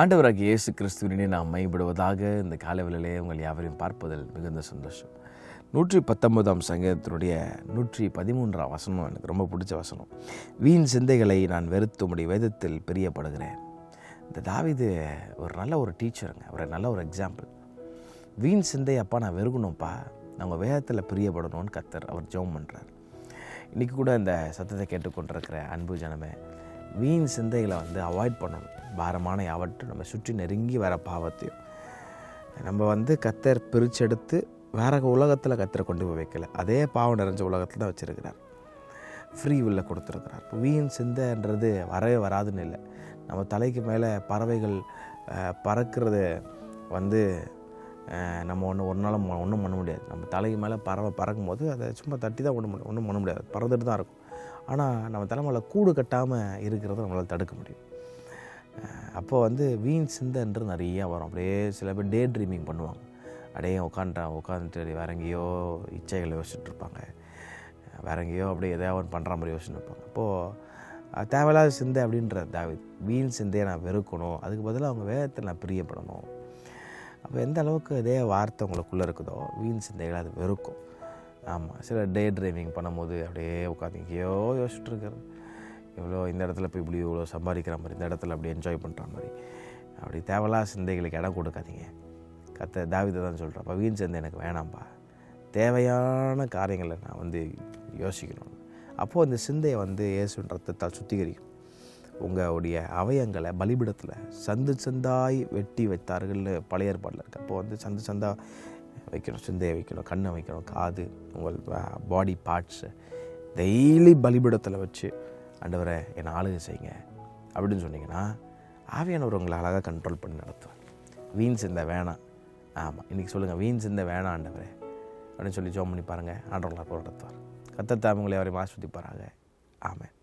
ஆண்டவராகிய இயேசு கிறிஸ்துவினை நாம் மையப்படுவதாக இந்த காலவெளியிலே உங்கள் யாவரையும் பார்ப்பதில் மிகுந்த சந்தோஷம். 119ஆம் சங்கீதத்தினுடைய 113ஆம் வசனம் எனக்கு ரொம்ப பிடிச்ச வசனம். வீண் சிந்தைகளை நான் வெறுத்து உம்முடைய வேதத்தில் பிரியப்படுகிறேன். இந்த தாவீது ஒரு நல்ல ஒரு டீச்சருங்க, ஒரு நல்ல ஒரு எக்ஸாம்பிள். வீண் சிந்தை அப்பா நான் வெறுக்கணும்ப்பா, நாங்கள் வேதத்தில் பிரியப்படணும்னு கர்த்தர் அவர் ஜெபம் பண்ணுறார். இன்றைக்கி கூட இந்த சத்தத்தை கேட்டுக்கொண்டிருக்கிற அன்பு ஜனமே, வீண் சிந்தைகளை அவாய்ட் பண்ணணும். பாரமான யாவற்றும் நம்ம சுற்றி நெருங்கி வர பாவத்தையும் நம்ம கர்த்தர் பிரிச்செடுத்து வேற உலகத்தில் கர்த்தரை கொண்டு போய் வைக்கல, அதே பாவம் நிறைஞ்ச உலகத்தில் தான் வச்சுருக்கிறார். ஃப்ரீ வில்ல கொடுத்துருக்கிறார். வீண் சிந்தைன்றது வரவே வராதுன்னு இல்லை. நம்ம தலைக்கு மேலே பறவைகள் பறக்கிறது நம்ம ஒரு நாள் ஒன்றும் பண்ண முடியாது. நம்ம தலைக்கு மேலே பறவை பறக்கும் போது அதை சும்மா தட்டி தான் ஒன்றும் பண்ண முடியாது, பறந்துட்டு தான் இருக்கும். ஆனால் நம்ம தலைமையில் கூடு கட்டாமல் இருக்கிறத நம்மளால் தடுக்க முடியும். அப்போது வீண் சிந்தைன்றது நிறையா வரும். அப்படியே சில பேர் டே ட்ரீமிங் பண்ணுவாங்க. அப்படியே உட்காந்துட்டு வேற எங்கேயோ இச்சைகளை யோசிச்சுட்டு இருப்பாங்க, வேற எங்கேயோ அப்படியே எதாவது ஒன்று பண்ணுற மாதிரி யோசிச்சுட்டு இருப்பாங்க. அப்போது தேவையில்லாத சிந்தை அப்படின்ற தாவீது வீண் சிந்தையை நான் வெறுக்கணும், அதுக்கு பதிலாக அவங்க வேதத்தை நான் பிரியப்படணும். அப்போ எந்த அளவுக்கு இதே வார்த்தை உங்களுக்குள்ளே இருக்குதோ வீண் சிந்தைகளை அது வெறுக்கும். ஆமாம், சில டே ட்ரைவிங் பண்ணும்போது அப்படியே உட்காந்து எங்கேயோ யோசிச்சுட்ருக்கிறது, இவ்வளோ இந்த இடத்துல போய் இப்படி இவ்வளோ சம்பாதிக்கிற மாதிரி, இந்த இடத்துல அப்படி என்ஜாய் பண்ணுற மாதிரி, அப்படி தேவையில்லாத சிந்தைகளுக்கு இடம் கொடுக்காதீங்க. தாவீது தான் சொல்கிறேன், அப்போ வீண் சிந்தை எனக்கு வேணாம்ப்பா, தேவையான காரியங்களை நான் யோசிக்கணும். அப்போது அந்த சிந்தையை இயேசுவின் ரத்தத்தால் சுத்திகரிக்கும். உங்களுடைய அவயங்களை பலிபிடத்தில் சந்து சந்தாய் வெட்டி வைத்தார்கள்னு பழைய ஏற்பாடில் இருக்குது. அப்போது சந்து சந்தா வைக்கணும், சிந்தையை வைக்கணும், கண்ணை வைக்கணும், காது, உங்கள் பாடி பார்ட்ஸு டெய்லி பலிபிடத்தில் வச்சு ஆண்டவரை என்னை ஆளுகை செய்யுங்க அப்படின்னு சொன்னீங்கன்னா ஆவியானவர் உங்களை அழகாக கண்ட்ரோல் பண்ணி நடத்துவார். வீண் சிந்தை வேணாம். ஆமாம், இன்றைக்கி சொல்லுங்கள், வீண் சிந்தை வேணாம் ஆண்டவரே அப்படின்னு சொல்லி ஜெபம் பண்ணி பாருங்கள். ஆண்டவர்களாக நடத்துவார். கர்த்தர் தாமே உங்களை அவரை ஆசீர்வதிப்பாராக. ஆமென்.